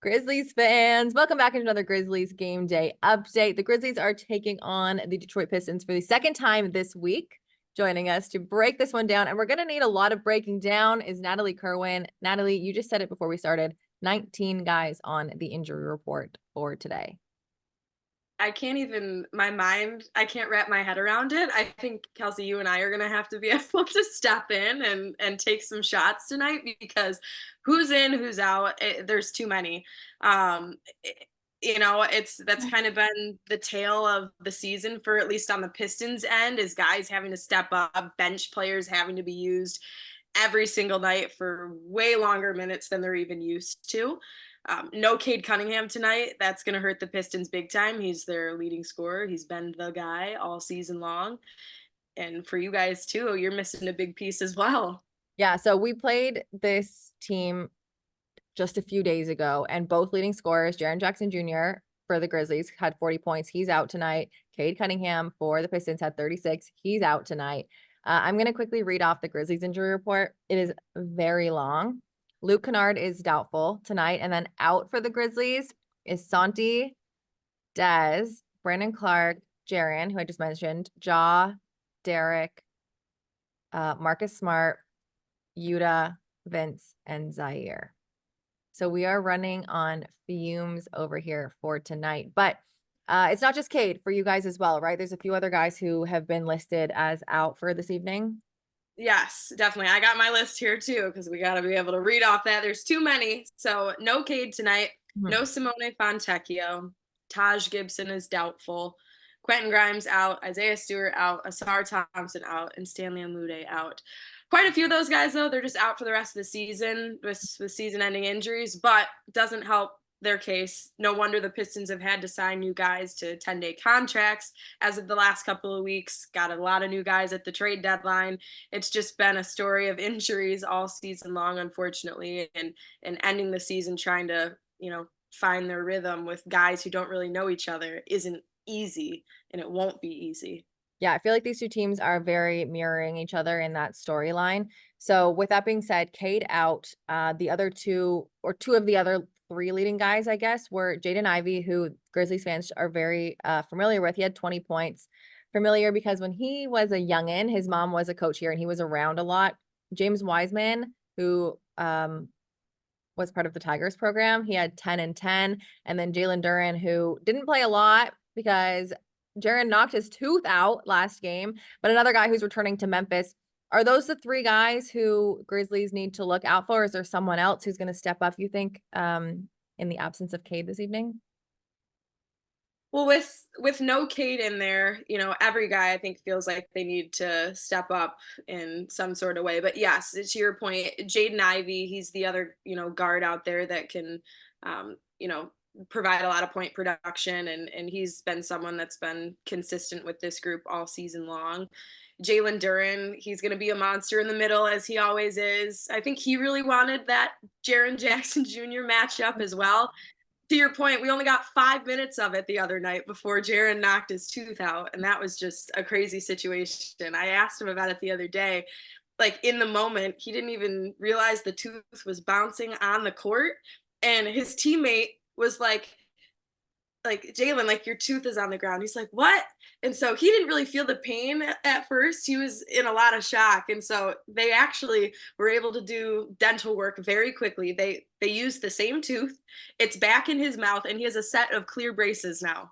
Grizzlies fans, welcome back to another Grizzlies game day update. The Grizzlies are taking on the Detroit Pistons for the second time this week. Joining us to break this one down, and we're going to need a lot of breaking down, is Natalie Kerwin. Natalie, you just said it before we started, 19 guys on the injury report for today. I can't wrap my head around it. I think, Kelcey, you and I are going to have to be able to step in and take some shots tonight because who's in, who's out, there's too many. Um, that's kind of been the tale of the season for at least on the Pistons end is guys having to step up, bench players having to be used every single night for way longer minutes than they're even used to. No Cade Cunningham tonight. That's going to hurt the Pistons big time. He's their leading scorer. He's been the guy all season long. And for you guys, too, you're missing a big piece as well. Yeah, so we played this team just a few days ago, and both leading scorers, Jaren Jackson Jr. for the Grizzlies, had 40 points. He's out tonight. Cade Cunningham for the Pistons had 36. He's out tonight. I'm going to quickly read off the Grizzlies injury report. It is very long. Luke Kennard is doubtful tonight. And then out for the Grizzlies is Santi, Dez, Brandon Clark, Jaren, who I just mentioned, Ja, Derek, Marcus Smart, Yuta, Vince, and Zaire. So we are running on fumes over here for tonight. But it's not just Cade for you guys as well, right? There's a few other guys who have been listed as out for this evening. Yes, definitely. I got my list here too because we got to be able to read off that. There's too many. So no Cade tonight. No Simone Fontecchio. Taj Gibson is doubtful. Quentin Grimes out. Isaiah Stewart out. Asar Thompson out. And Stanley Amude out. Quite a few of those guys, though, they're just out for the rest of the season with season-ending injuries, but doesn't help their case. No wonder the Pistons have had to sign new guys to 10-day contracts as of the last couple of weeks. Got a lot of new guys at the trade deadline. It's just been a story of injuries all season long, unfortunately, and ending the season trying to, find their rhythm with guys who don't really know each other isn't easy, and it won't be easy. Yeah, I feel like these two teams are very mirroring each other in that storyline. So with that being said, Cade out. The other two of the other three leading guys, I guess, were Jaden Ivey, who Grizzlies fans are very familiar with. He had 20 points. Familiar because when he was a youngin', his mom was a coach here and he was around a lot. James Wiseman, who was part of the Tigers program, he had 10 and 10. And then Jalen Duren, who didn't play a lot because Jaren knocked his tooth out last game, but another guy who's returning to Memphis. Are those the three guys who Grizzlies need to look out for? Or is there someone else who's going to step up, you think, in the absence of Cade this evening? Well, with no Cade in there, every guy I think feels like they need to step up in some sort of way. But yes, to your point, Jaden Ivey, he's the other, guard out there that can, provide a lot of point production, and he's been someone that's been consistent with this group all season long. Jalen Duren, he's going to be a monster in the middle as he always is. I think he really wanted that Jaren Jackson Jr. matchup as well. To your point, we only got 5 minutes of it the other night before Jaren knocked his tooth out, and that was just a crazy situation. I asked him about it the other day. Like in the moment, he didn't even realize the tooth was bouncing on the court, and his teammate was like Jalen, like your tooth is on the ground. He's like, what? And so he didn't really feel the pain at first. He was in a lot of shock. And so they actually were able to do dental work very quickly. They used the same tooth. It's back in his mouth, and he has a set of clear braces now.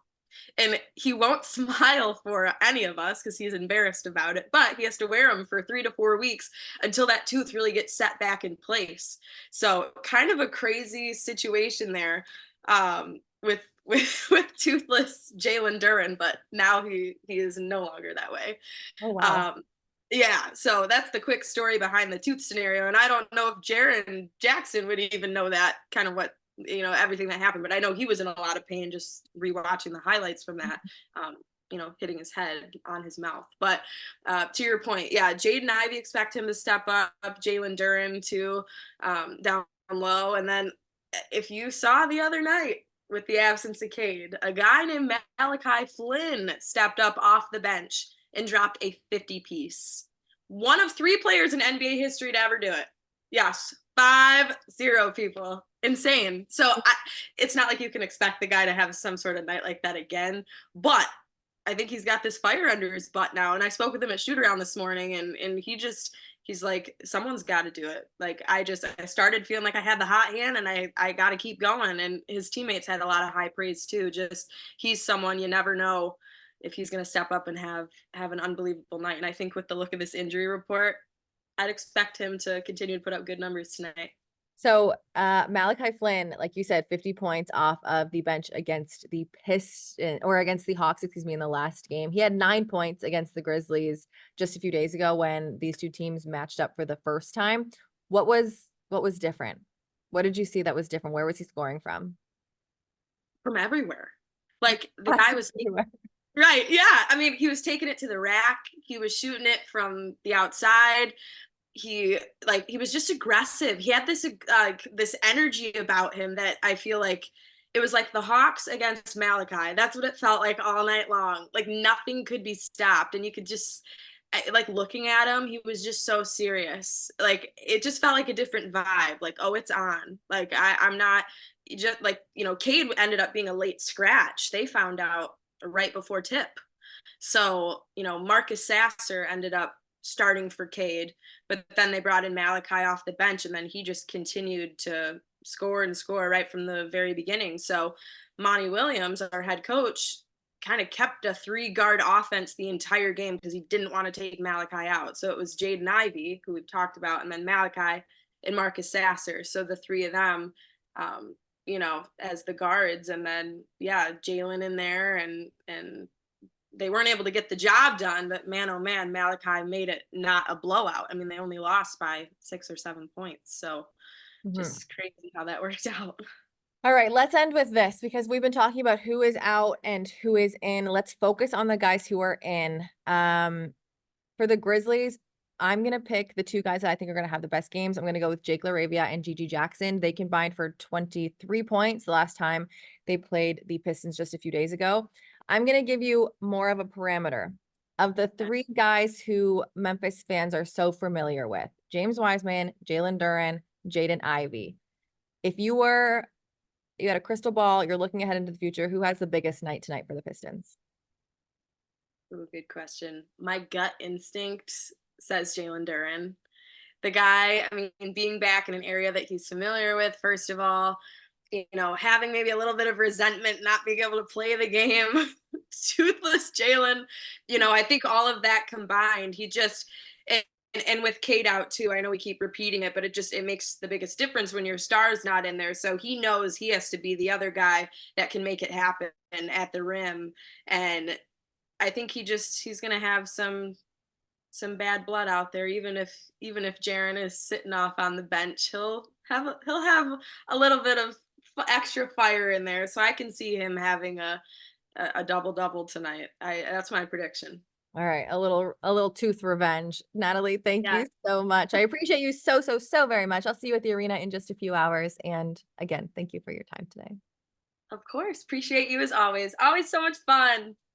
And he won't smile for any of us because he's embarrassed about it, but he has to wear them for 3 to 4 weeks until that tooth really gets set back in place. So kind of a crazy situation there. With toothless Jalen Duren, but now he is no longer that way. Oh, wow. Yeah, so that's the quick story behind the tooth scenario, and I don't know if Jaren Jackson would even know that kind of what everything that happened, but I know he was in a lot of pain just rewatching the highlights from that. Hitting his head on his mouth. But to your point, yeah, Jaden Ivey, expect him to step up. Jalen Duren too, down low, and then if you saw the other night, with the absence of Cade, a guy named Malachi Flynn stepped up off the bench and dropped a 50-piece. One of 3 players in NBA history to ever do it. Yes, 5-0 people. insane. So it's not like you can expect the guy to have some sort of night like that again, but I think he's got this fire under his butt now. And I spoke with him at shoot around this morning, and he's like, someone's got to do it. Like I started feeling like I had the hot hand, and I got to keep going. And his teammates had a lot of high praise too. Just he's someone you never know if he's going to step up and have an unbelievable night. And I think with the look of this injury report, I'd expect him to continue to put up good numbers tonight. So Malachi Flynn, like you said, 50 points off of the bench against the against the Hawks, excuse me, in the last game. He had 9 points against the Grizzlies just a few days ago when these two teams matched up for the first time. What was different? What did you see that was different? Where was he scoring from? From everywhere. Like the guy was right. Yeah. I mean, he was taking it to the rack. He was shooting it from the outside. He was just aggressive. He had this energy about him that I feel like it was like the Hawks against Malachi. That's what it felt like all night long. Like nothing could be stopped, and you could just like looking at him, he was just so serious. Like it just felt like a different vibe. Like, oh, it's on. Like I'm not just like, Cade ended up being a late scratch. They found out right before tip. So, Marcus Sasser ended up starting for Cade, but then they brought in Malachi off the bench, and then he just continued to score and score right from the very beginning. So Monty Williams, our head coach, kind of kept a 3-guard offense the entire game because he didn't want to take Malachi out. So it was Jaden Ivey, who we've talked about, and then Malachi and Marcus Sasser. So the three of them, as the guards, and then Jalen in there, and they weren't able to get the job done, but man, oh man, Malachi made it not a blowout. I mean, they only lost by 6 or 7 points. So just crazy how that worked out. All right, let's end with this because we've been talking about who is out and who is in. Let's focus on the guys who are in. For the Grizzlies, I'm going to pick the two guys that I think are going to have the best games. I'm going to go with Jake LaRavia and Gigi Jackson. They combined for 23 points the last time they played the Pistons just a few days ago. I'm going to give you more of a parameter of the 3 guys who Memphis fans are so familiar with: James Wiseman, Jalen Duren, Jaden Ivey. If you had a crystal ball, you're looking ahead into the future, who has the biggest night tonight for the Pistons? Ooh, good question. My gut instinct says Jalen Duren. The guy, I mean, being back in an area that he's familiar with, first of all, having maybe a little bit of resentment, not being able to play the game, toothless Jalen, I think all of that combined, he just, and with Cade out too, I know we keep repeating it, but it makes the biggest difference when your star's not in there. So he knows he has to be the other guy that can make it happen at the rim. And I think he's going to have some bad blood out there. Even if Jaren is sitting off on the bench, he'll have a little bit of extra fire in there. So I can see him having a double tonight. That's my prediction. All right, a little tooth revenge. Natalie, thank Yeah. you so much. I appreciate you so very much. I'll see you at the arena in just a few hours. And again, thank you for your time today. Of course. Appreciate you as always. Always so much fun.